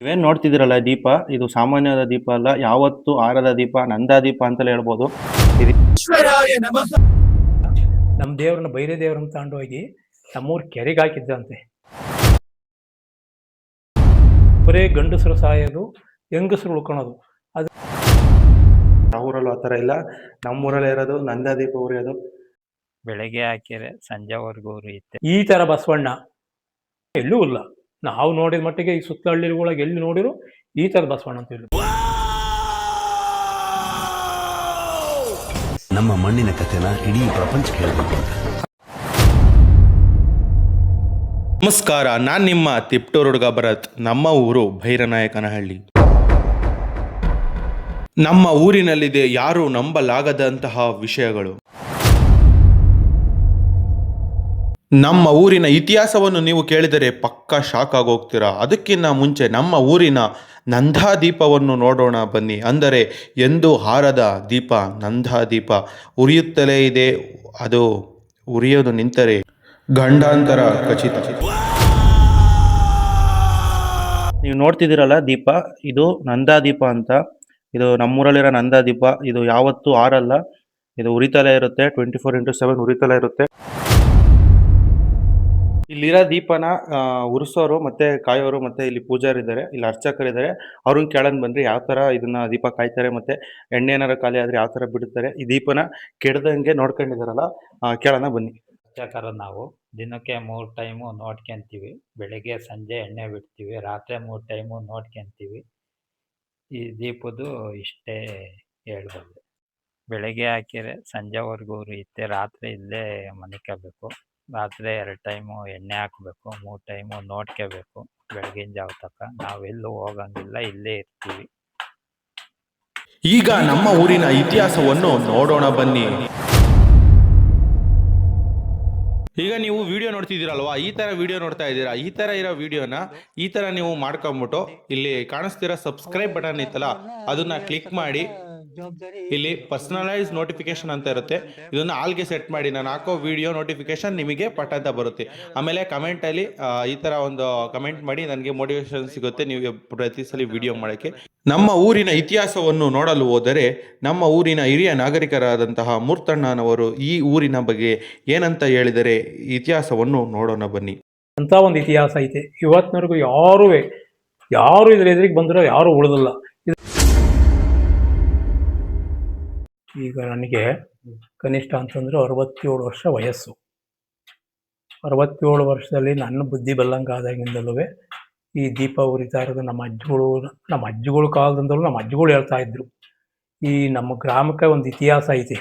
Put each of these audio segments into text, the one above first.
ನೀವೇನ್ ನೋಡ್ತಿದ್ದೀರಲ್ಲ ದೀಪ, ಇದು ಸಾಮಾನ್ಯವಾದ ದೀಪ ಅಲ್ಲ. ಯಾವತ್ತು ಆರದ ದೀಪ, ನಂದಾ ದೀಪ ಅಂತಲೇ ಹೇಳ್ಬೋದು. ನಮ್ಮ ದೇವ್ರನ್ನ ಬೈರೆ ದೇವ್ರನ್ನ ತಗೊಂಡೋಗಿ ನಮ್ಮೂರ್ ಕೆರೆಗೆ ಹಾಕಿದ್ದಂತೆ. ಬರೇ ಗಂಡಸರು ಸಾಯೋದು, ಹೆಂಗಸರು ಉಳ್ಕೊಳೋದು. ಅದು ಯಾವ ಊರಲ್ಲೂ ಆ ಥರ ಇಲ್ಲ. ನಮ್ಮೂರಲ್ಲೇ ಇರೋದು ನಂದಾ ದೀಪ ಉರಿಯೋದು. ಬೆಳಗ್ಗೆ ಹಾಕಿದ್ರೆ ಸಂಜೆವರೆಗೂ ಉರಿಯುತ್ತೆ. ಈ ತರ ಬಸವಣ್ಣ ಎಲ್ಲೂ ಇಲ್ಲ. ನಾವು ನೋಡಿದ ಮಟ್ಟಿಗೆ ಈ ಸುತ್ತ ಹಳ್ಳಿಗಳೊಳಗೆ ಎಲ್ಲಿ ನೋಡಿರು ಈ ತರ ಬಸವಣ್ಣ ಅಂತ ಇಲ್ಲ. ನಮ್ಮ ಮಣ್ಣಿನ ಕಥೆನ ಇಡೀ ಪ್ರಪಂಚಕ್ಕೆ ಹೇಳ್ಬೇಕು. ನಮಸ್ಕಾರ, ನಾನು ನಿಮ್ಮ ತಿಪ್ಟೂರು ಹುಡುಗ ಭರತ್. ನಮ್ಮ ಊರು ಭೈರನಾಯಕನಹಳ್ಳಿ. ನಮ್ಮ ಊರಿನಲ್ಲಿದೆ ಯಾರು ನಂಬಲಾಗದಂತಹ ವಿಷಯಗಳು. ನಮ್ಮ ಊರಿನ ಇತಿಹಾಸವನ್ನು ನೀವು ಕೇಳಿದರೆ ಪಕ್ಕಾ ಶಾಕ್ ಆಗೋಗ್ತೀರಾ. ಅದಕ್ಕಿಂತ ಮುಂಚೆ ನಮ್ಮ ಊರಿನ ನಂದಾ ದೀಪವನ್ನು ನೋಡೋಣ ಬನ್ನಿ. ಅಂದರೆ ಎಂದು ಹಾರದ ದೀಪ ನಂದಾ ದೀಪ ಉರಿಯುತ್ತಲೇ ಇದೆ. ಅದು ಉರಿಯೋದು ನಿಂತರೆ ಗಂಡಾಂತರ ಖಚಿತ. ನೀವು ನೋಡ್ತಿದ್ದೀರಲ್ಲ ದೀಪ, ಇದು ನಂದಾ ದೀಪ ಅಂತ. ಇದು ನಮ್ಮೂರಲ್ಲಿರೋ ನಂದಾ ದೀಪ. ಇದು ಯಾವತ್ತೂ ಆರಲ್ಲ, ಇದು ಉರಿತಲೇ ಇರುತ್ತೆ. 24x7 ಉರಿತಲೇ ಇರುತ್ತೆ. ಇಲ್ಲಿರೋ ದೀಪನ ಉರಿಸೋರು ಮತ್ತೆ ಕಾಯೋರು ಮತ್ತೆ ಇಲ್ಲಿ ಪೂಜಾರಿದ್ದಾರೆ, ಇಲ್ಲಿ ಅರ್ಚಕರಿದ್ದಾರೆ. ಅವ್ರನ್ನ ಕೇಳೋಣ ಬನ್ರಿ ಯಾವ ಥರ ಇದನ್ನ ದೀಪ ಕಾಯ್ತಾರೆ, ಮತ್ತೆ ಎಣ್ಣೆ ಏನಾರ ಖಾಲಿ ಆದರೆ ಯಾವ ಥರ ಬಿಡುತ್ತಾರೆ. ಈ ದೀಪನ ಕೆಡ್ದಂಗೆ ನೋಡ್ಕೊಂಡಿದ್ದಾರಲ್ಲ, ಕೇಳೋಣ ಬನ್ನಿ. ಅರ್ಚಕರು ನಾವು ದಿನಕ್ಕೆ 3 ಟೈಮು ನೋಡ್ಕೊಂತೀವಿ. ಬೆಳಗ್ಗೆ ಸಂಜೆ ಎಣ್ಣೆ ಬಿಡ್ತೀವಿ, ರಾತ್ರಿ 3 ಟೈಮು ನೋಡ್ಕೊಂತೀವಿ. ಈ ದೀಪದ್ದು ಇಷ್ಟೇ ಹೇಳ್ಬೋದು. ಬೆಳಗ್ಗೆ ಹಾಕಿದ್ರೆ ಸಂಜೆವರೆಗೂ ಉರಿಯುತ್ತೆ. ರಾತ್ರಿ ಇಲ್ಲೇ ಮನಿಕೋಬೇಕು. ರಾತ್ರಿ 2 ಟೈಮು ಎಣ್ಣೆ ಹಾಕಬೇಕು, 3 ಟೈಮು ನೋಡ್ಕೋಬೇಕು. ಬೆಳಗಿನ ಜಾವ ತನಕ ನಾವೆಲ್ಲೂ ಹೋಗಂಗಿಲ್ಲ, ಇಲ್ಲೇ ಇರ್ತೀವಿ. ಈಗ ನಮ್ಮ ಊರಿನ ಇತಿಹಾಸವನ್ನು ನೋಡೋಣ ಬನ್ನಿ. ಈಗ ನೀವು ವಿಡಿಯೋ ನೋಡ್ತಿದ್ದೀರಲ್ವಾ, ಈ ಥರ ವಿಡಿಯೋ ನೋಡ್ತಾ ಇದ್ದೀರಾ. ಈ ಥರ ಇರೋ ವಿಡಿಯೋನ ಈ ಥರ ನೀವು ಮಾಡ್ಕೊಂಬಿಟ್ಟು ಇಲ್ಲಿ ಕಾಣಿಸ್ತಿರೋ ಸಬ್ಸ್ಕ್ರೈಬ್ ಬಟನ್ ಇತ್ತಲ್ಲ, ಅದನ್ನ ಕ್ಲಿಕ್ ಮಾಡಿ. ಇಲ್ಲಿ ಪರ್ಸನಲೈಸ್ ನೋಟಿಫಿಕೇಶನ್ ಅಂತ ಇರುತ್ತೆ, ಇದನ್ನ ಆಲ್ಗೆ ಸೆಟ್ ಮಾಡಿ. ನಾನು ಹಾಕೋ ವಿಡಿಯೋ ನೋಟಿಫಿಕೇಶನ್ ನಿಮಗೆ ಪಟ್ ಅಂತ ಬರುತ್ತೆ. ಆಮೇಲೆ ಕಮೆಂಟಲ್ಲಿ ಈ ಥರ ಒಂದು ಕಮೆಂಟ್ ಮಾಡಿ, ನನಗೆ ಮೋಟಿವೇಶನ್ ಸಿಗುತ್ತೆ ನೀವು ಪ್ರತಿ ಸಲ ವಿಡಿಯೋ ಮಾಡೋಕ್ಕೆ. ನಮ್ಮ ಊರಿನ ಇತಿಹಾಸವನ್ನು ನೋಡಲು ಹೋದರೆ ನಮ್ಮ ಊರಿನ ಹಿರಿಯ ನಾಗರಿಕರಾದಂತಹ ಮೂರ್ತಣ್ಣನವರು ಈ ಊರಿನ ಬಗ್ಗೆ ಏನಂತ ಹೇಳಿದರೆ ಇತಿಹಾಸವನ್ನು ನೋಡೋಣ ಬನ್ನಿ. ಅಂತ ಒಂದು ಇತಿಹಾಸ ಐತೆ. ಇವತ್ತಿನವರೆಗೂ ಯಾರು ಇದ್ರ ಎದುರಿಗೆ ಬಂದರೂ ಯಾರು ಉಳಿದಿಲ್ಲ. ಈಗ ನನಗೆ ಕನಿಷ್ಠ ಅಂತಂದ್ರೆ 67 ವರ್ಷ ವಯಸ್ಸು. 67 ವರ್ಷದಲ್ಲಿ ನನ್ನ ಬುದ್ಧಿ ಬಲ್ಲಂಗಾದಾಗಿಂದಲೂ ಈ ದೀಪ ಉರಿತಾ ಇರೋದು ನಮ್ಮ ಅಜ್ಜಿಗಳು ಕಾಲದಿಂದಲೂ ನಮ್ಮ ಅಜ್ಜಿಗಳು ಹೇಳ್ತಾ ಇದ್ರು. ಈ ನಮ್ಮ ಗ್ರಾಮಕ್ಕೆ ಒಂದು ಇತಿಹಾಸ ಐತಿ,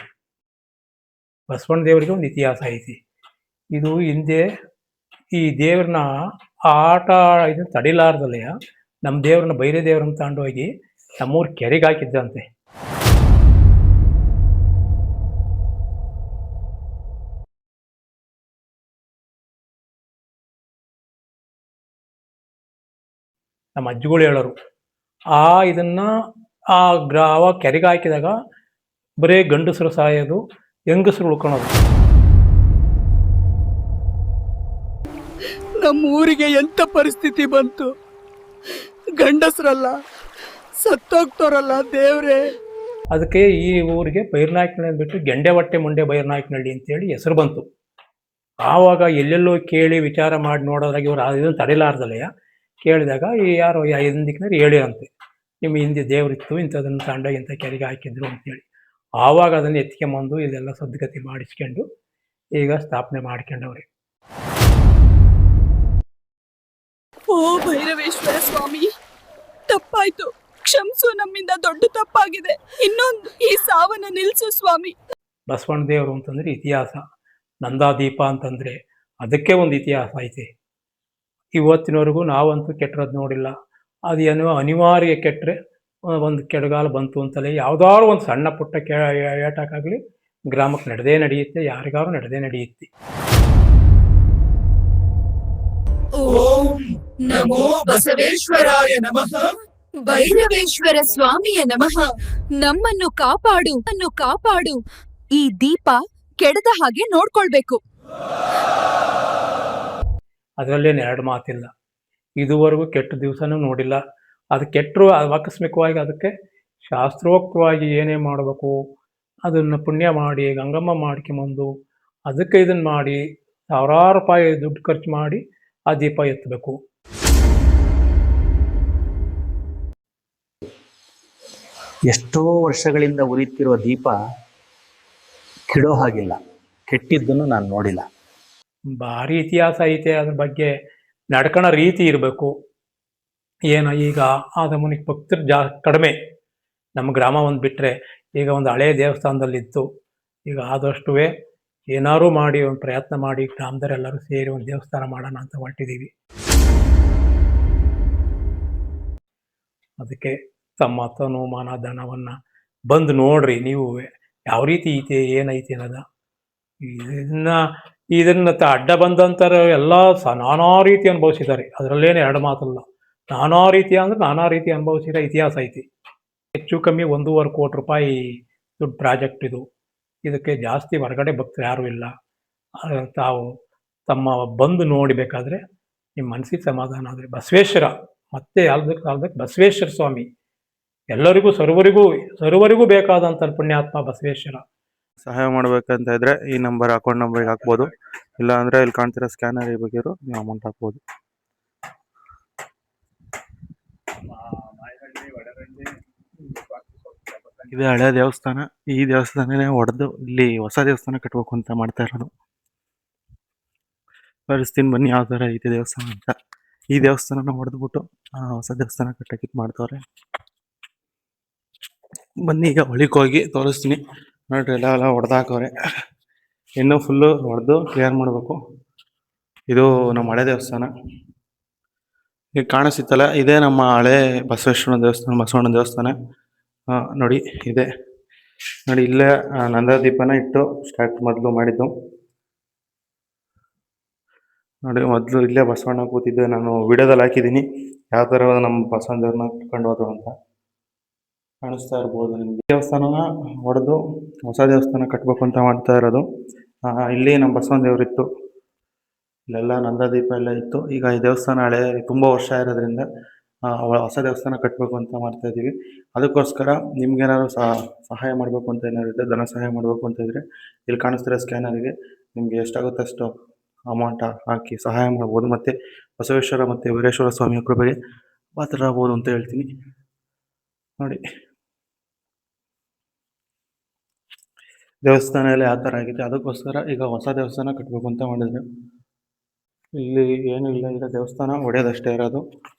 ಬಸವಣ್ಣ ದೇವರಿಗೆ ಒಂದು ಇತಿಹಾಸ ಐತಿ. ಇದು ಹಿಂದೆ ಈ ದೇವ್ರನ್ನ ಆಟ ಇದನ್ನ ತಡಿಲಾರ್ದಲ್ಲೇ ನಮ್ಮ ದೇವ್ರನ್ನ ಬೈರೆ ದೇವ್ರನ್ನ ತಗೊಂಡೋಗಿ ನಮ್ಮೂರ್ ಕೆರೆಗೆ ಹಾಕಿದ್ದಂತೆ. ನಮ್ಮ ಅಜ್ಜಿಗಳು ಹೇಳೋರು. ಇದನ್ನ ಅವಾಗ ಕೆರೆಗೆ ಹಾಕಿದಾಗ ಬರೇ ಗಂಡಸರು ಸಾಯೋದು, ಹೆಂಗಸರು ಉಳ್ಕೊಳೋದು. ನಮ್ಮ ಊರಿಗೆ ಎಂತ ಪರಿಸ್ಥಿತಿ ಬಂತು. ಗಂಡಸರಲ್ಲ ಸತ್ತೋಗ್ತಾರಲ್ಲ ದೇವ್ರೆ. ಅದಕ್ಕೆ ಈ ಊರಿಗೆ ಬೈರನಾಯಕನಹಳ್ಳಿ ಬಿಟ್ಟು ಗೆಂಡೆ ಹೊಟ್ಟೆ ಮುಂಡೆ ಬೈರನಾಯಕನಹಳ್ಳಿ ಅಂತೇಳಿ ಹೆಸರು ಬಂತು. ಆವಾಗ ಎಲ್ಲೆಲ್ಲೋ ಕೇಳಿ ವಿಚಾರ ಮಾಡಿ ನೋಡೋದ್ರಾಗ ಇವ್ರು ಇದನ್ನು ತಡೆಲಾರ್ದಲ್ಲೇ ಕೇಳಿದಾಗ ಯಾರೋ ಹಿಂದಿಕ್ಕಿನವ್ರು ಹೇಳಿರಂತೆ, ನಿಮ್ಮ ಹಿಂದೆ ದೇವರಿತ್ತು, ಇಂಥದನ್ನು ತಗೊಂಡೋಗಿ ಇಂಥ ಕೆರೆಗೆ ಹಾಕಿದ್ರು ಅಂತೇಳಿ. ಆವಾಗ ಅದನ್ನು ಎತ್ಕೊಂಬಂದು ಇಲ್ಲೆಲ್ಲ ಸದ್ಗತಿ ಮಾಡಿಸ್ಕೊಂಡು ಈಗ ಸ್ಥಾಪನೆ ಮಾಡ್ಕೊಂಡವ್ರೆ. ಓ ಭೈರವೇಶ್ವರ ಸ್ವಾಮಿ, ತಪ್ಪಾಯ್ತು, ಕ್ಷಮಿಸು, ನಮ್ಮಿಂದ ದೊಡ್ಡ ತಪ್ಪಾಗಿದೆ. ಇನ್ನೊಂದು ಈ ಸಾವನ್ನ ನಿಲ್ಸು ಸ್ವಾಮಿ. ಬಸವಣ್ಣ ದೇವರು ಅಂತಂದ್ರೆ ಇತಿಹಾಸ, ನಂದಾ ದೀಪ ಅಂತಂದ್ರೆ ಅದಕ್ಕೆ ಒಂದು ಇತಿಹಾಸ ಐತೆ. ಇವತ್ತಿನವರೆಗೂ ನಾವಂತೂ ಕೆಟ್ಟರದ್ದು ನೋಡಿಲ್ಲ. ಅದೇನೋ ಅನಿವಾರ್ಯ ಕೆಟ್ಟರೆ ಒಂದು ಕೆಡಗಾಲ ಬಂತು ಅಂತಲೇ ಯಾವ್ದಾದ್ರು ಒಂದು ಸಣ್ಣ ಪುಟ್ಟ ಏಟಕ್ಕಾಗಲಿ ಗ್ರಾಮಕ್ಕೆ ನಡೆಯುತ್ತೆ, ಯಾರಿಗಾರು ನಡೆಯುತ್ತೆ. ಓಂ ನಮೋ ಬಸವೇಶ್ವರಾಯ ನಮಃ. ಭೈರವೇಶ್ವರ ಸ್ವಾಮಿಯ ನಮಃ. ನಮ್ಮನ್ನು ಕಾಪಾಡು. ಈ ದೀಪ ಕೆಡದ ಹಾಗೆ ನೋಡ್ಕೊಳ್ಬೇಕು. ಅದರಲ್ಲೇನು ಎರಡು ಮಾತಿಲ್ಲ. ಇದುವರೆಗೂ ಕೆಟ್ಟ ದಿವಸನೂ ನೋಡಿಲ್ಲ, ಅದು ಕೆಟ್ಟರು ಅದು ಆಕಸ್ಮಿಕವಾಗಿ ಅದಕ್ಕೆ ಶಾಸ್ತ್ರೋಕ್ತವಾಗಿ ಏನೇ ಮಾಡಬೇಕು ಅದನ್ನು ಪುಣ್ಯ ಮಾಡಿ ಗಂಗಮ್ಮ ಮಾಡ್ಕೊಂಬಂದು ಅದಕ್ಕೆ ಇದನ್ನು ಮಾಡಿ ಸಾವಿರಾರು ರೂಪಾಯಿ ದುಡ್ಡು ಖರ್ಚು ಮಾಡಿ ಆ ದೀಪ ಎತ್ತಬೇಕು. ಎಷ್ಟೋ ವರ್ಷಗಳಿಂದ ಉರಿತಿರುವ ದೀಪ ಕೆಡೋ ಹಾಗಿಲ್ಲ, ಕೆಟ್ಟಿದ್ದನ್ನು ನಾನು ನೋಡಿಲ್ಲ. ಭಾರಿ ಇತಿಹಾಸ ಐತೆ. ಅದ್ರ ಬಗ್ಗೆ ನಡ್ಕೊಳೋ ರೀತಿ ಇರಬೇಕು. ಏನು ಈಗ ಆದ ಮುನಿಗೆ ಭಕ್ತರು ಕಡಿಮೆ. ನಮ್ಮ ಗ್ರಾಮ ಒಂದು ಬಿಟ್ಟರೆ ಈಗ ಒಂದು ಹಳೆಯ ದೇವಸ್ಥಾನದಲ್ಲಿತ್ತು. ಈಗ ಆದಷ್ಟು ಏನಾದ್ರು ಮಾಡಿ ಒಂದು ಪ್ರಯತ್ನ ಮಾಡಿ ಗ್ರಾಮದವರೆಲ್ಲರೂ ಸೇರಿ ಒಂದು ದೇವಸ್ಥಾನ ಮಾಡೋಣ ಅಂತ ಹೊರಟಿದ್ದೀವಿ. ಅದಕ್ಕೆ ತಮ್ಮ ತನು ಮಾನ ಧನವನ್ನು ಬಂದು ನೋಡ್ರಿ ನೀವು ಯಾವ ರೀತಿ ಐತೆ ಏನೈತಿ ಅನ್ನೋದ. ಇದನ್ನ ಅಡ್ಡ ಬಂದಂತರ ಎಲ್ಲ ನಾನಾ ರೀತಿ ಅನುಭವಿಸಿದ್ದಾರೆ. ಅದರಲ್ಲೇನು ಎರಡು ಮಾತಲ್ಲ. ನಾನಾ ರೀತಿ ಅಂದ್ರೆ ನಾನಾ ರೀತಿ ಅನುಭವಿಸಿದ ಇತಿಹಾಸ ಐತಿ. ಹೆಚ್ಚು ಕಮ್ಮಿ 1.5 ಕೋಟಿ ರೂಪಾಯಿ ದುಡ್ಡು ಪ್ರಾಜೆಕ್ಟ್ ಇದು. ಇದಕ್ಕೆ ಜಾಸ್ತಿ ಹೊರಗಡೆ ಭಕ್ತರು ಯಾರೂ ಇಲ್ಲ. ತಾವು ತಮ್ಮ ಬಂದು ನೋಡಬೇಕಾದ್ರೆ ನಿಮ್ಮ ಮನಸ್ಸಿಗೆ ಸಮಾಧಾನ ಆದರೆ ಬಸವೇಶ್ವರ ಮತ್ತೆ ಯಾವ್ದಕ್ಕೆ ಬಸವೇಶ್ವರ ಸ್ವಾಮಿ ಎಲ್ಲರಿಗೂ ಸರ್ವರಿಗೂ ಬೇಕಾದಂಥ ಪುಣ್ಯಾತ್ಮ ಬಸವೇಶ್ವರ. ಸಹಾಯ ಮಾಡ್ಬೇಕಂತ ಇದ್ರೆ ಈ ನಂಬರ್ ಅಕೌಂಟ್ ನಂಬರ್ಗೆ ಹಾಕ್ಬೋದು. ಇಲ್ಲ ಅಂದ್ರೆ ಇಲ್ಲಿ ಕಾಣ್ತಿರೋ ಸ್ಕ್ಯಾನರ್ ಬೇಕಿರೋ ನೀವು ಅಮೌಂಟ್ ಹಾಕ್ಬೋದು. ಇದು ಹಳೆ ದೇವಸ್ಥಾನ. ಈ ದೇವಸ್ಥಾನನೇ ಹೊಡೆದು ಇಲ್ಲಿ ಹೊಸ ದೇವಸ್ಥಾನ ಕಟ್ಬೇಕು ಅಂತ ಮಾಡ್ತಾ ಇರೋದು. ತೋರಿಸ್ತೀನಿ ಬನ್ನಿ ಯಾವ ಥರ ಐತೆ ದೇವಸ್ಥಾನ ಅಂತ. ಈ ದೇವಸ್ಥಾನನ ಹೊಡೆದ್ಬಿಟ್ಟು ಹೊಸ ದೇವಸ್ಥಾನ ಕಟ್ಟಕ್ಕೆ ಮಾಡ್ತವ್ರೆ. ಬನ್ನಿ ಈಗ ಒಳಗೆ ಹೋಗಿ ತೋರಿಸ್ತೀನಿ. ನೋಡ್ರಿ ಎಲ್ಲ ಹೊಡೆದಾಕವ್ರೆ. ಇನ್ನೂ ಫುಲ್ಲು ಹೊಡೆದು ಕ್ಲಿಯರ್ ಮಾಡಬೇಕು. ಇದು ನಮ್ಮ ಹಳೆ ದೇವಸ್ಥಾನ. ಈಗ ಕಾಣಿಸುತ್ತಲ್ಲ ಇದೇ ನಮ್ಮ ಹಳೆ ಬಸವೇಶ್ವರ ದೇವಸ್ಥಾನ, ಬಸವಣ್ಣ ದೇವಸ್ಥಾನ. ನೋಡಿ ಇದೆ ನೋಡಿ. ಇಲ್ಲೇ ನಂದಾದೀಪನ ಇಟ್ಟು ಸ್ಟಾರ್ಟ್ ಮೊದಲು ಮಾಡಿದ್ದು. ನೋಡಿ ಮೊದಲು ಇಲ್ಲೇ ಬಸವಣ್ಣ ಕೂತಿದ್ದೆ. ನಾನು ವಿಡಿಯೋದಲ್ಲಿ ಹಾಕಿದ್ದೀನಿ ಯಾವ ಥರ ನಮ್ಮ ಬಸವಣ್ಣ ದೇವ್ರನ್ನ ಕರ್ಕೊಂಡು ಹೋದ್ರು ಅಂತ. ಕಾಣಿಸ್ತಾ ಇರ್ಬೋದು ನಿಮಗೆ. ದೇವಸ್ಥಾನನ ಹೊಡೆದು ಹೊಸ ದೇವಸ್ಥಾನ ಕಟ್ಟಬೇಕು ಅಂತ ಮಾಡ್ತಾ ಇರೋದು. ಇಲ್ಲಿ ನಮ್ಮ ಬಸವಣ್ಣ ದೇವರಿತ್ತು. ಇಲ್ಲೆಲ್ಲ ನಂದಾದೀಪ ಎಲ್ಲ ಇತ್ತು. ಈಗ ಈ ದೇವಸ್ಥಾನ ಹಳೆ ತುಂಬ ವರ್ಷ ಇರೋದ್ರಿಂದ ಹೊಸ ದೇವಸ್ಥಾನ ಕಟ್ಟಬೇಕು ಅಂತ ಮಾಡ್ತಾ ಇದ್ದೀವಿ. ಅದಕ್ಕೋಸ್ಕರ ನಿಮ್ಗೇನಾದ್ರು ಸಹಾಯ ಮಾಡಬೇಕು ಅಂತ ಏನಾದ್ರು ಇದ್ದರೆ, ಧನ ಸಹಾಯ ಮಾಡಬೇಕು ಅಂತ ಇದ್ದರೆ ಇಲ್ಲಿ ಕಾಣಿಸ್ತಿರೋ ಸ್ಕ್ಯಾನರಿಗೆ ನಿಮಗೆ ಎಷ್ಟಾಗುತ್ತೆ ಅಷ್ಟು ಅಮೌಂಟ್ ಹಾಕಿ ಸಹಾಯ ಮಾಡ್ಬೋದು. ಮತ್ತು ಬಸವೇಶ್ವರ ಮತ್ತು ವೀರೇಶ್ವರ ಸ್ವಾಮಿಯ ಕೃಪೆಗೆ ಪಾತ್ರರಾಗ್ಬೋದು ಅಂತ ಹೇಳ್ತೀನಿ. ನೋಡಿ ದೇವಸ್ಥಾನ ಎಲ್ಲ ಯಾವ ಥರ ಆಗಿದೆ. ಅದಕ್ಕೋಸ್ಕರ ಈಗ ಹೊಸ ದೇವಸ್ಥಾನ ಕಟ್ಟಬೇಕು ಅಂತ ಮಾಡಿದ್ರೆ ಇಲ್ಲಿ ಏನೂ ಇಲ್ಲ. ಈಗ ದೇವಸ್ಥಾನ ಒಡೆಯೋದಷ್ಟೇ ಇರೋದು.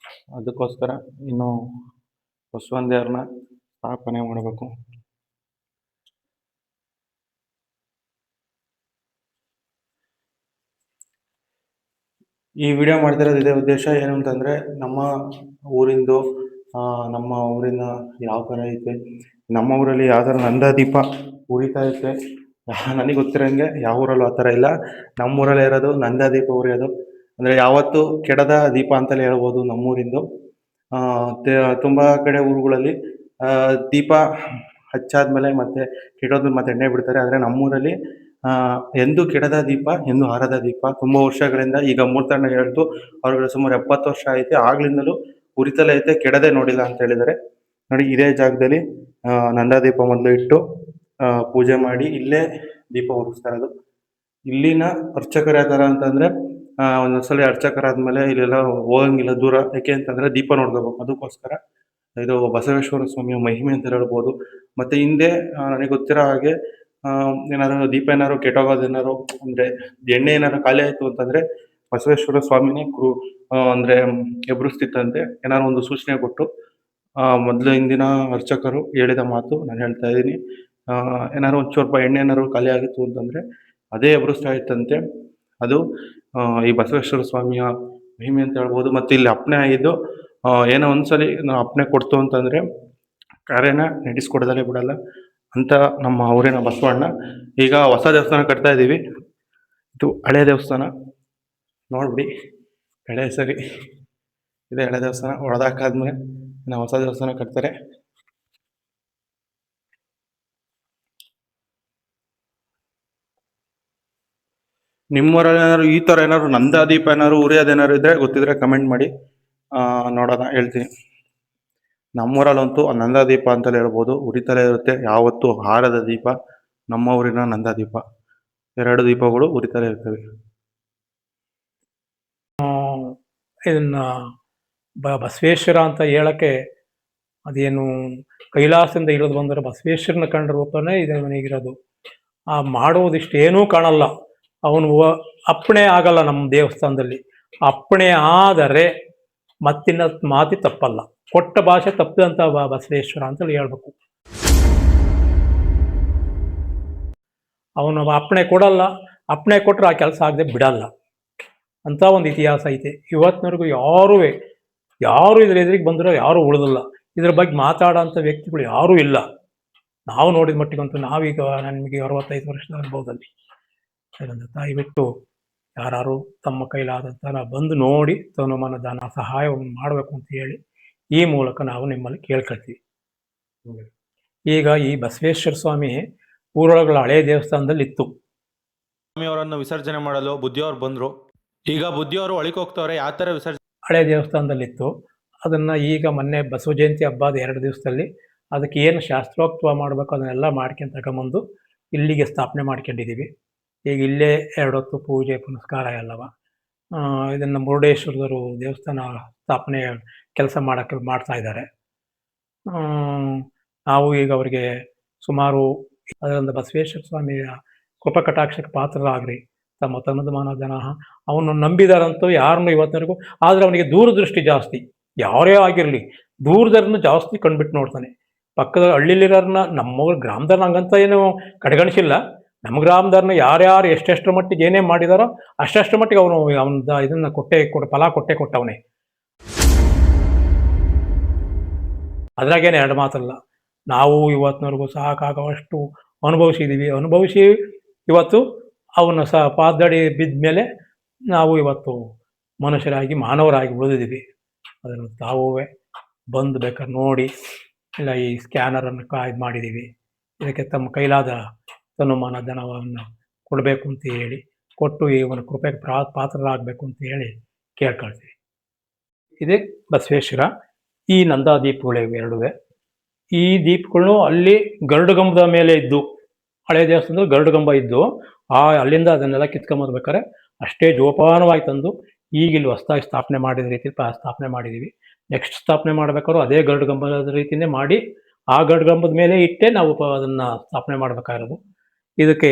ಅದಕ್ಕೋಸ್ಕರ ಇನ್ನು ಬಸವಣ್ಣ ದೇವ್ರನ್ನ ಸ್ಥಾಪನೆ ಮಾಡಬೇಕು. ಈ ವಿಡಿಯೋ ಮಾಡ್ತಿರೋದು ಇದೇ ಉದ್ದೇಶ. ಏನು ಅಂತಂದರೆ ನಮ್ಮ ಊರಿಂದು ನಮ್ಮ ಊರಿನ ಯಾವ ಥರ ಐತೆ, ನಮ್ಮ ಊರಲ್ಲಿ ಯಾವ ಥರ ನಂದಾದೀಪ ಉರಿತಾ ಐತೆ. ನನಗೆ ಗೊತ್ತಿರೋಂಗೆ ಯಾವ ಊರಲ್ಲೂ ಆ ಥರ ಇಲ್ಲ. ನಮ್ಮೂರಲ್ಲೇ ಇರೋದು ನಂದಾದೀಪ ಉರಿಯೋದು. ಅಂದರೆ ಯಾವತ್ತೂ ಕೆಡದ ದೀಪ ಅಂತಲೇ ಹೇಳ್ಬೋದು ನಮ್ಮೂರಿಂದು. ತುಂಬ ಕಡೆ ಊರುಗಳಲ್ಲಿ ದೀಪ ಹಚ್ಚಾದ್ಮೇಲೆ ಮತ್ತೆ ಕೆಡೋದು ಮತ್ತೆ ಎಣ್ಣೆ ಬಿಡ್ತಾರೆ. ಆದರೆ ನಮ್ಮೂರಲ್ಲಿ ಎಂದೂ ಕೆಡದ ದೀಪ, ಎಂದೂ ಆರದ ದೀಪ. ತುಂಬ ವರ್ಷಗಳಿಂದ ಈಗ ಮೂರ್ತಣ್ಣ ಹೇಳ್ತು ಅವ್ರಿಗೆ ಸುಮಾರು 70 ವರ್ಷ ಐತೆ. ಆಗ್ಲಿಂದಲೂ ಉರಿತಲೇ ಐತೆ, ಕೆಡದೆ ನೋಡಿಲ್ಲ ಅಂತ ಹೇಳಿದ್ದಾರೆ. ನೋಡಿ ಇದೇ ಜಾಗದಲ್ಲಿ ನಂದಾದೀಪ ಮೊದಲು ಇಟ್ಟು ಪೂಜೆ ಮಾಡಿ ಇಲ್ಲೇ ದೀಪ ಉರಿಸ್ತಾ ಇರೋದು. ಇಲ್ಲಿನ ಅರ್ಚಕರು ಯಾವ ಥರ ಅಂತಂದರೆ ಒಂದೊಂದ್ಸಲ ಅರ್ಚಕರಾದ್ಮೇಲೆ ಇಲ್ಲೆಲ್ಲ ಹೋಗಂಗಿಲ್ಲ ದೂರ. ಯಾಕೆ ಅಂತಂದರೆ ದೀಪ ನೋಡ್ಕೋಬೇಕು. ಅದಕ್ಕೋಸ್ಕರ ಇದು ಬಸವೇಶ್ವರ ಸ್ವಾಮಿಯ ಮಹಿಮೆ ಅಂತ ಹೇಳ್ಬೋದು. ಮತ್ತು ಹಿಂದೆ ನನಗೆ ಗೊತ್ತಿರೋ ಹಾಗೆ ಏನಾದ್ರು ದೀಪ ಏನಾದ್ರು ಕೆಟ್ಟೋಗೋದೇನಾದ್ರು ಅಂದರೆ ಎಣ್ಣೆ ಏನಾದ್ರು ಖಾಲಿ ಆಯಿತು ಅಂತಂದರೆ ಬಸವೇಶ್ವರ ಸ್ವಾಮಿನೇ ಅಂದರೆ ಎಬ್ರಿಸ್ತಿತ್ತಂತೆ. ಏನಾದ್ರು ಒಂದು ಸೂಚನೆ ಕೊಟ್ಟು ಮೊದಲು ಹಿಂದಿನ ಅರ್ಚಕರು ಹೇಳಿದ ಮಾತು ನಾನು ಹೇಳ್ತಾ ಇದ್ದೀನಿ. ಏನಾದ್ರು ಒಂದು ಸ್ವಲ್ಪ ಎಣ್ಣೆ ಏನಾದ್ರು ಖಾಲಿ ಆಗಿತ್ತು ಅಂತಂದರೆ ಅದೇ ಎಬ್ರಿಸ್ತಾ ಇತ್ತಂತೆ. ಅದು ಈ ಬಸವೇಶ್ವರ ಸ್ವಾಮಿಯ ಮಹಿಮೆ ಅಂತ ಹೇಳ್ಬೋದು. ಮತ್ತು ಇಲ್ಲಿ ಅಪ್ಪಣೆ ಆಗಿದ್ದು ಏನೋ ಒಂದ್ಸಲಿ ನಾವು ಅಪ್ಪಣೆ ಕೊಡ್ತು ಅಂತಂದರೆ ಕಾರ್ಯನ ನಡೆಸ್ಕೊಡೋದಲ್ಲೇ ಬಿಡಲ್ಲ ಅಂತ ನಮ್ಮ ಊರಿನ ಬಸವಣ್ಣ. ಈಗ ಹೊಸ ದೇವಸ್ಥಾನ ಕಟ್ತಾ ಇದ್ದೀವಿ. ಇದು ಹಳೆ ದೇವಸ್ಥಾನ ನೋಡ್ಬಿಡಿ. ಹಳೆ ಸರಿ ಇದೆ ಹಳೆ ದೇವಸ್ಥಾನ. ಹೊಡೆದಾಕಾದ್ಮೇಲೆ ನಾವು ಹೊಸ ದೇವಸ್ಥಾನ ಕಟ್ತಾರೆ. ನಿಮ್ಮೂರಲ್ಲಿ ಏನಾದ್ರು ಈ ಥರ ಏನಾದ್ರು ನಂದಾದೀಪ ಏನಾದ್ರು ಉರಿಯೋದೇನಾದ್ರು ಇದ್ದರೆ ಗೊತ್ತಿದ್ರೆ ಕಮೆಂಟ್ ಮಾಡಿ, ನೋಡೋಣ ಹೇಳ್ತೀನಿ. ನಮ್ಮೂರಲ್ಲಂತೂ ನಂದಾ ದೀಪ ಅಂತಲೇ ಹೇಳ್ಬೋದು, ಉರಿತಲೇ ಇರುತ್ತೆ ಯಾವತ್ತೂ. ಹಾರದ ದೀಪ ನಮ್ಮ ಊರಿನ ನಂದಾ ದೀಪ, 2 ದೀಪಗಳು ಉರಿತಲೇ ಇರ್ತವೆ. ಇದನ್ನ ಬಸವೇಶ್ವರ ಅಂತ ಹೇಳಕ್ಕೆ ಅದೇನು ಕೈಲಾಸದಿಂದ ಇಳಿದು ಬಂದರೆ ಬಸವೇಶ್ವರನ ಕಂಡ ರೂಪನೇ ಇದೆ ಅವನಿಗಿರೋದು. ಆ ಮಾಡೋದಿಷ್ಟೇನೂ ಕಾಣಲ್ಲ, ಅವನು ಅಪ್ಪಣೆ ಆಗಲ್ಲ ನಮ್ಮ ದೇವಸ್ಥಾನದಲ್ಲಿ. ಅಪ್ಪಣೆ ಆದರೆ ಮತ್ತಿನ್ನ ಮಾತಿ ತಪ್ಪಲ್ಲ, ಕೊಟ್ಟ ಭಾಷೆ ತಪ್ಪದಂತ ಬಸವೇಶ್ವರ ಅಂತೇಳಿ ಹೇಳ್ಬೇಕು. ಅವನು ಅಪ್ಪಣೆ ಕೊಡಲ್ಲ, ಅಪ್ಪಣೆ ಕೊಟ್ಟರೆ ಆ ಕೆಲಸ ಆಗದೆ ಬಿಡಲ್ಲ ಅಂತ ಒಂದು ಇತಿಹಾಸ ಐತೆ. ಇವತ್ತಿನವರೆಗೂ ಯಾರು ಇದ್ರ ಎದುರಿಗೆ ಬಂದರೂ ಯಾರೂ ಉಳಿದಿಲ್ಲ. ಇದ್ರ ಬಗ್ಗೆ ಮಾತಾಡೋಂಥ ವ್ಯಕ್ತಿಗಳು ಯಾರೂ ಇಲ್ಲ. ನಾವು ನೋಡಿದ ಮಟ್ಟಿಗಂತೂ, ನಾವೀಗ ನನಗೆ 65 ವರ್ಷದ ಅನುಭವದಲ್ಲಿ ದಯವಿಟ್ಟು ಯಾರು ತಮ್ಮ ಕೈಲಾದಂಥ ಬಂದು ನೋಡಿ ತನುಮನ ದಾನ ಸಹಾಯವನ್ನು ಮಾಡಬೇಕು ಅಂತ ಹೇಳಿ ಈ ಮೂಲಕ ನಾವು ನಿಮ್ಮಲ್ಲಿ ಕೇಳ್ಕೊಳ್ತೀವಿ. ಈಗ ಈ ಬಸವೇಶ್ವರ ಸ್ವಾಮಿ ಊರೊಳಗಳ ಹಳೆ ದೇವಸ್ಥಾನದಲ್ಲಿ ಇತ್ತು. ಸ್ವಾಮಿಯವರನ್ನು ವಿಸರ್ಜನೆ ಮಾಡಲು ಬುದ್ಧಿಯವರು ಬಂದರು. ಈಗ ಬುದ್ಧಿಯವರು ಒಳಗೆ ಹೋಗ್ತವ್ರೆ. ಯಾವ ಥರ ವಿಸರ್ಜನೆ? ಹಳೆ ದೇವಸ್ಥಾನದಲ್ಲಿತ್ತು. ಅದನ್ನು ಈಗ ಮೊನ್ನೆ ಬಸವ ಜಯಂತಿ ಹಬ್ಬದ 2 ದಿವಸದಲ್ಲಿ ಅದಕ್ಕೆ ಏನು ಶಾಸ್ತ್ರೋಕ್ತ ಮಾಡಬೇಕು ಅದನ್ನೆಲ್ಲ ಮಾಡ್ಕೊಂಡು ತಗೊಂಬಂದು ಇಲ್ಲಿಗೆ ಸ್ಥಾಪನೆ ಮಾಡ್ಕೊಂಡಿದ್ದೀವಿ. ಈಗ ಇಲ್ಲೇ 2 ಹೊತ್ತು ಪೂಜೆ ಪುನಸ್ಕಾರ ಎಲ್ಲವ. ಇದನ್ನು ಮುರುಡೇಶ್ವರದವರು ದೇವಸ್ಥಾನ ಸ್ಥಾಪನೆ ಕೆಲಸ ಮಾಡ್ತಾ ಇದ್ದಾರೆ. ನಾವು ಈಗ ಅವರಿಗೆ ಸುಮಾರು ಅದರಿಂದ ಬಸವೇಶ್ವರ ಸ್ವಾಮಿಯ ಕೃಪಕಟಾಕ್ಷಕ್ಕೆ ಪಾತ್ರರಾಗ್ರಿ, ತಮ್ಮ ತನುಮನ ದಾನ ಅವನು ನಂಬಿದಾರಂತೂ ಯಾರನ್ನು ಇವತ್ತಿನವರೆಗೂ. ಆದರೆ ಅವನಿಗೆ ದೂರದೃಷ್ಟಿ ಜಾಸ್ತಿ. ಯಾರೇ ಆಗಿರಲಿ ದೂರದವ್ರನ್ನ ಜಾಸ್ತಿ ಕಂಡುಬಿಟ್ಟು ನೋಡ್ತಾನೆ. ಪಕ್ಕದ ಹಳ್ಳಿಲಿರೋರನ್ನ ನಮ್ಮ ಗ್ರಾಮದವ್ರನ್ನ ಹಂಗಂತ ಏನು ಕಡೆಗಣಿಸಿಲ್ಲ. ನಮ್ಮ ಗ್ರಾಮದವ್ರನ್ನ ಯಾರ್ಯಾರು ಎಷ್ಟೆಷ್ಟರ ಮಟ್ಟಿಗೆ ಏನೇ ಮಾಡಿದಾರೋ ಅಷ್ಟೆಷ್ಟರ ಮಟ್ಟಿಗೆ ಅವನು ಇದನ್ನ ಫಲ ಕೊಟ್ಟವನೇ. ಅದ್ರಾಗೇನು 2 ಮಾತಲ್ಲ. ನಾವು ಇವತ್ತಿನವರೆಗೂ ಸಾಕಾಗುವಷ್ಟು ಅನುಭವಿಸಿ ಇವತ್ತು ಅವನ ಪಾದಡಿ ಬಿದ್ದ ಮೇಲೆ ನಾವು ಇವತ್ತು ಮನುಷ್ಯರಾಗಿ ಮಾನವರಾಗಿ ಉಳಿದಿದ್ದೀವಿ. ಅದನ್ನು ತಾವೇ ಬಂದು ಬೇಕಾದ್ರೆ ನೋಡಿ, ಇಲ್ಲ ಈ ಸ್ಕ್ಯಾನರನ್ನು ಇದು ಮಾಡಿದ್ದೀವಿ, ಇದಕ್ಕೆ ತಮ್ಮ ಕೈಲಾದ ತನುಮಾನ ಧನವನ್ನು ಕೊಡಬೇಕು ಅಂತ ಹೇಳಿ ಕೊಟ್ಟು ಇವನ ಕೃಪೆಗೆ ಪಾತ್ರರಾಗಬೇಕು ಅಂತ ಹೇಳಿ ಕೇಳ್ಕೊಳ್ತೀವಿ. ಇದೇ ಬಸವೇಶ್ವರ. ಈ ನಂದಾ ದೀಪಗಳು 2. ಈ ದೀಪಗಳು ಅಲ್ಲಿ ಗರುಡಗಂಬದ ಮೇಲೆ ಇದ್ದು, ಹಳೆ ದೇವಸ್ಥಾನದಲ್ಲಿ ಗರುಡಗಂಬ ಇದ್ದು ಅಲ್ಲಿಂದ ಅದನ್ನೆಲ್ಲ ಕಿತ್ಕೊಂಬರ್ಬೇಕಾದ್ರೆ ಅಷ್ಟೇ ಜೋಪಾನವಾಗಿ ತಂದು ಈಗ ಇಲ್ಲಿ ಹೊಸದಾಗಿ ಸ್ಥಾಪನೆ ಮಾಡಿದ ರೀತಿ ಸ್ಥಾಪನೆ ಮಾಡಿದ್ದೀವಿ. ನೆಕ್ಸ್ಟ್ ಸ್ಥಾಪನೆ ಮಾಡಬೇಕಾದ್ರೂ ಅದೇ ಗರುಡಗಂಬದ ರೀತಿಯೇ ಮಾಡಿ ಆ ಗರುಡಗಂಬದ ಮೇಲೆ ಇಟ್ಟೇ ನಾವು ಅದನ್ನು ಸ್ಥಾಪನೆ ಮಾಡಬೇಕಾಗಿರೋದು. ಇದಕ್ಕೆ